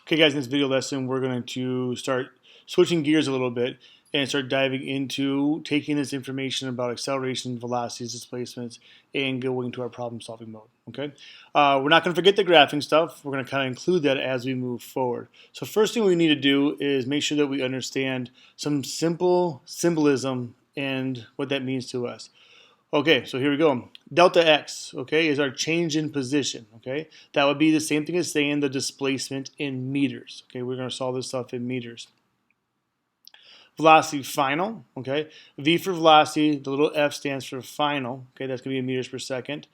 Okay guys, in this video lesson we're going to start switching gears a little bit and start diving into taking this information about acceleration, velocities, displacements, and going to our problem solving mode. Okay, we're not going to forget the graphing stuff. We're going to kind of include that as we move forward. So first thing we need to do is make sure that we understand some simple symbolism and what that means to us. Okay, so here we go. Delta x, okay, is our change in position, okay? That would be the same thing as saying the displacement in meters, okay? We're going to solve this stuff in meters. Velocity final, okay? V for velocity, the little f stands for final, okay? That's going to be in meters per second.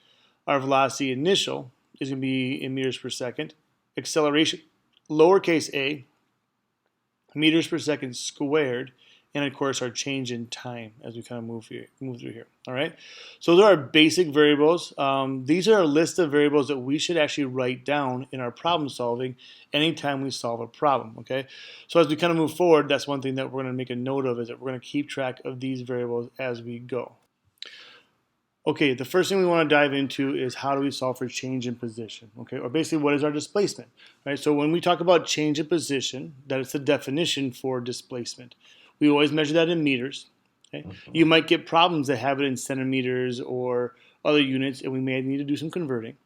Our velocity initial is going to be in meters per second. Acceleration, lowercase a, meters per second squared, and of course our change in time as we kind of move through here. All right, so those are our basic variables. These are a list of variables that we should actually write down in our problem solving anytime we solve a problem. Okay, so as we kind of move forward, that's one thing that we're going to make a note of, is that we're going to keep track of these variables as we go. Okay, the first thing we want to dive into is how do we solve for change in position, okay? Or basically, what is our displacement, right? So when we talk about change in position, that is the definition for displacement. We always measure that in meters, okay? You might get problems that have it in centimeters or other units, and we may need to do some converting,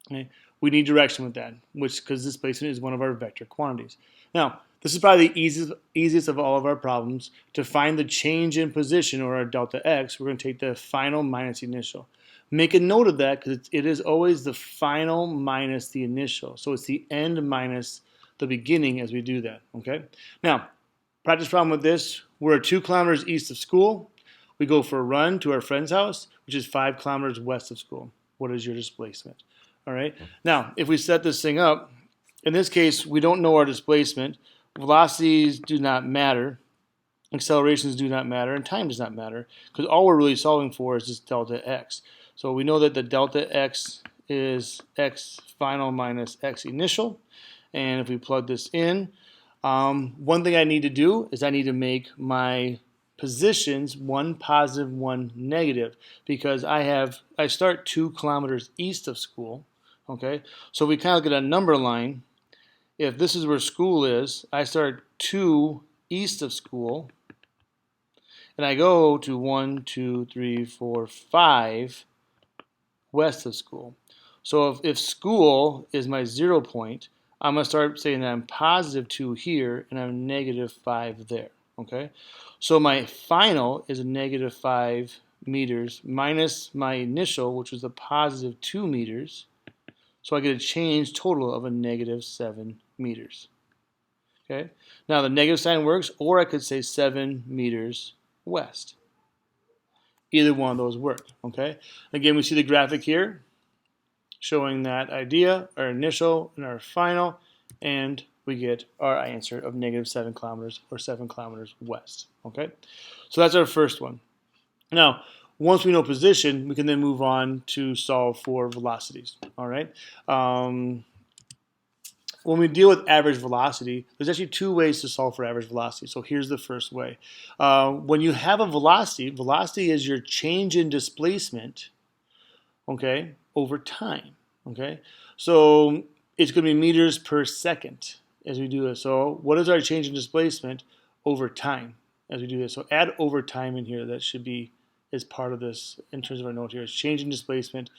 okay? We need direction with that, because displacement is one of our vector quantities. Now, this is probably the easiest of all of our problems. To find the change in position, or our delta x, we're going to take the final minus the initial. Make a note of that, because it is always the final minus the initial. So it's the end minus the beginning as we do that. Okay. Now, practice problem with this. We're 2 kilometers east of school. We go for a run to our friend's house, which is 5 kilometers west of school. What is your displacement? All right. Now, if we set this thing up, in this case, we don't know our displacement. Velocities do not matter, accelerations do not matter, and time does not matter, because all we're really solving for is just delta x. So we know that the delta x is x final minus x initial, and if we plug this in, one thing I need to do is I need to make my positions one positive, one negative, because I start 2 kilometers east of school. Okay, so we kind of get a number line. If this is where school is, I start 2 east of school, and I go to 1, 2, 3, 4, 5 west of school. So if school is my 0 point, I'm going to start saying that I'm positive 2 here, and I'm negative 5 there. Okay, so my final is a negative 5 meters minus my initial, which was a positive 2 meters. So I get a change total of a negative 7 meters. Okay. Now the negative sign works, or I could say 7 meters west. Either one of those work. Okay. Again, we see the graphic here showing that idea, our initial and our final, and we get our answer of negative 7 kilometers, or 7 kilometers west. Okay. So that's our first one. Now, once we know position, we can then move on to solve for velocities. All right. When we deal with average velocity, there's actually 2 ways to solve for average velocity. So here's the first way. When you have a velocity is your change in displacement, okay, over time. Okay. So it's going to be meters per second as we do this. So what is our change in displacement over time as we do this? So add over time in here. That should be as part of this in terms of our note here. It's change in displacement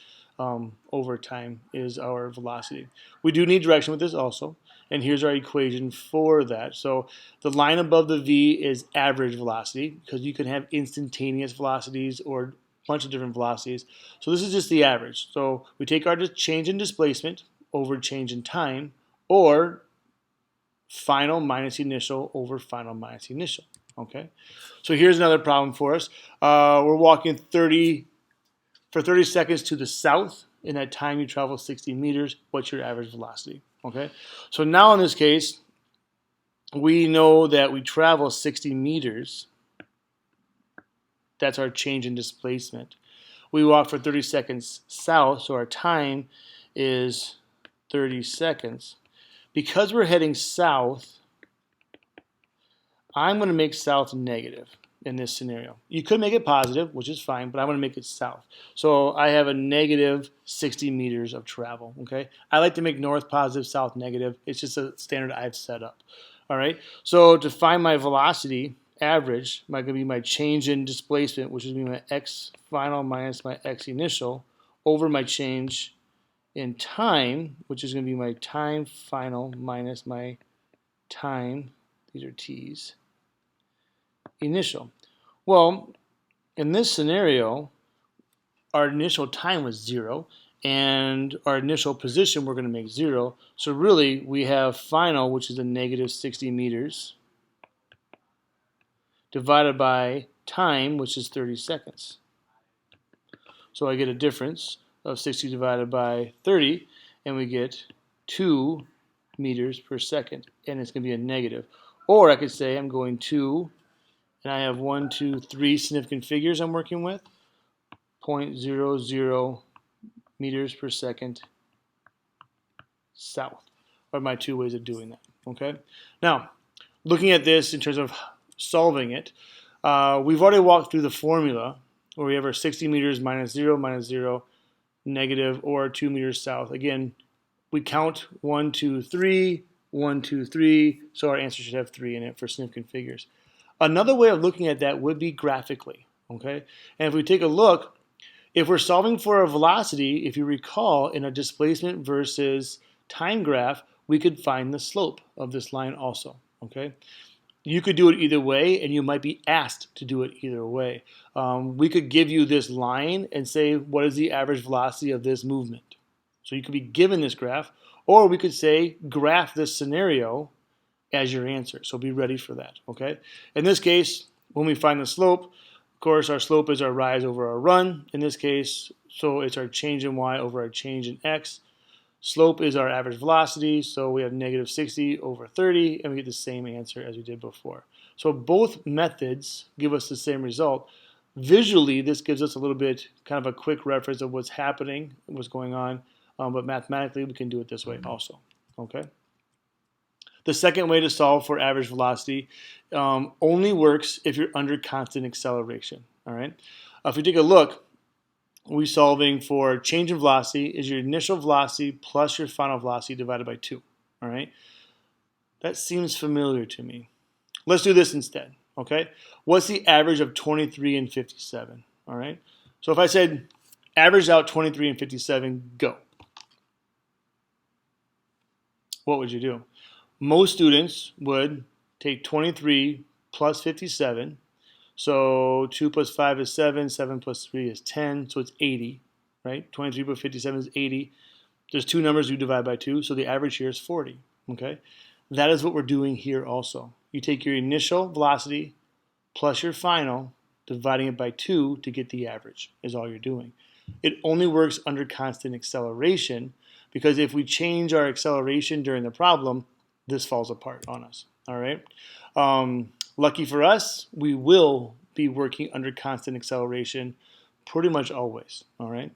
over time is our velocity. We do need direction with this also, and here's our equation for that. So the line above the V is average velocity, because you can have instantaneous velocities or a bunch of different velocities. So this is just the average. So we take our change in displacement over change in time, or final minus initial over final minus initial. Okay, so here's another problem for us. We're walking 30 seconds to the south. In that time, you travel 60 meters. What's your average velocity? Okay, so now in this case, we know that we travel 60 meters. That's our change in displacement. We walk for 30 seconds south, so our time is 30 seconds. Because we're heading south, I'm going to make south negative. in this scenario. You could make it positive, which is fine, but I want to make it south. So I have a negative 60 meters of travel, okay? I like to make north positive, south negative. It's just a standard I've set up, all right? So to find my velocity average, going to be my change in displacement, which is going to be my x final minus my x initial, over my change in time, which is going to be my time final minus my time, these are t's, initial. Well, in this scenario, our initial time was 0, and our initial position we're going to make 0. So really, we have final, which is a negative 60 meters, divided by time, which is 30 seconds. So I get a difference of 60 divided by 30, and we get 2 meters per second, and it's going to be a negative. Or I could say I'm going 2, and I have 1, 2, 3 significant figures I'm working with, 0.00 meters per second south are my two ways of doing that. Okay. Now, looking at this in terms of solving it, we've already walked through the formula where we have our 60 meters minus 0, negative, or 2 meters south. Again, we count 1, 2, 3, 1, 2, 3, so our answer should have 3 in it for significant figures. Another way of looking at that would be graphically. Okay. And if we take a look, if we're solving for a velocity, if you recall, in a displacement versus time graph, we could find the slope of this line also, okay? You could do it either way, and you might be asked to do it either way. We could give you this line and say, what is the average velocity of this movement? So you could be given this graph, or we could say, graph this scenario as your answer. So be ready for that, okay? In this case, when we find the slope, of course, our slope is our rise over our run. In this case, so it's our change in y over our change in x. Slope is our average velocity, so we have negative 60 over 30, and we get the same answer as we did before. So both methods give us the same result. Visually, this gives us a little bit kind of a quick reference of what's happening, what's going on, but mathematically, we can do it this way also, okay? The second way to solve for average velocity only works if you're under constant acceleration, all right? If we take a look, we're solving for change in velocity is your initial velocity plus your final velocity divided by 2, all right? That seems familiar to me. Let's do this instead, okay? What's the average of 23 and 57, all right? So if I said average out 23 and 57, go. What would you do? Most students would take 23 plus 57. So 2 plus 5 is 7. 7 plus 3 is 10. So it's 80, right? 23 plus 57 is 80. There's two numbers you divide by 2. So the average here is 40, okay? That is what we're doing here also. You take your initial velocity plus your final, dividing it by 2 to get the average is all you're doing. It only works under constant acceleration because if we change our acceleration during the problem, this falls apart on us, all right? Lucky for us, we will be working under constant acceleration pretty much always, all right?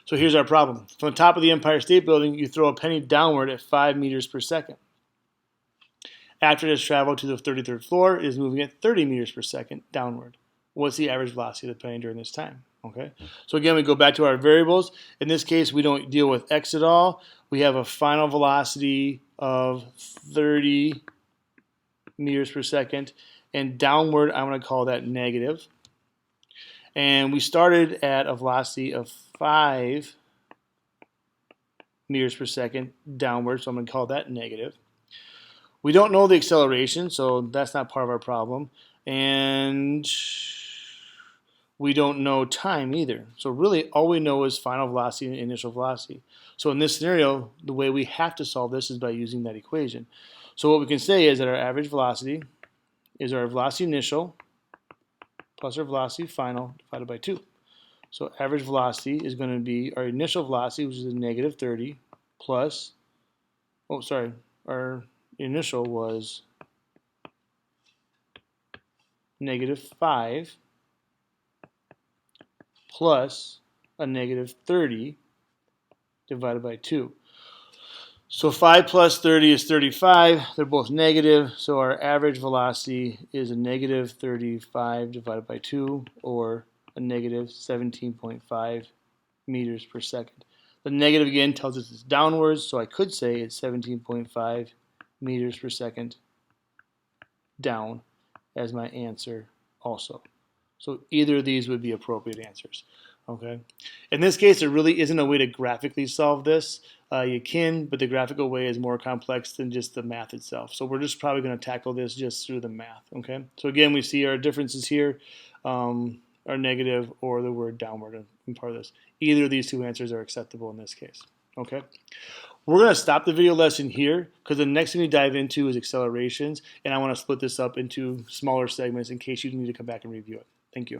So here's our problem. From the top of the Empire State Building, you throw a penny downward at 5 meters per second. After it has traveled to the 33rd floor, it is moving at 30 meters per second downward. What's the average velocity of the penny during this time? Okay. So again, we go back to our variables. In this case, we don't deal with x at all. We have a final velocity of 30 meters per second. And downward, I'm going to call that negative. And we started at a velocity of 5 meters per second downward, so I'm going to call that negative. We don't know the acceleration, so that's not part of our problem. And we don't know time either. So really, all we know is final velocity and initial velocity. So in this scenario, the way we have to solve this is by using that equation. So what we can say is that our average velocity is our velocity initial plus our velocity final divided by 2. So average velocity is going to be our initial velocity, which is a negative 30, plus, our initial was negative 5 plus a negative 30 divided by 2. So 5 plus 30 is 35. They're both negative, so our average velocity is a negative 35 divided by 2, or a negative 17.5 meters per second. The negative again tells us it's downwards, so I could say it's 17.5 meters per second down as my answer also. So either of these would be appropriate answers. Okay. In this case, there really isn't a way to graphically solve this. You can, but the graphical way is more complex than just the math itself. So we're just probably going to tackle this just through the math. Okay. So again, we see our differences here are negative or the word downward in part of this. Either of these two answers are acceptable in this case. Okay. We're going to stop the video lesson here because the next thing we dive into is accelerations, and I want to split this up into smaller segments in case you need to come back and review it. Thank you.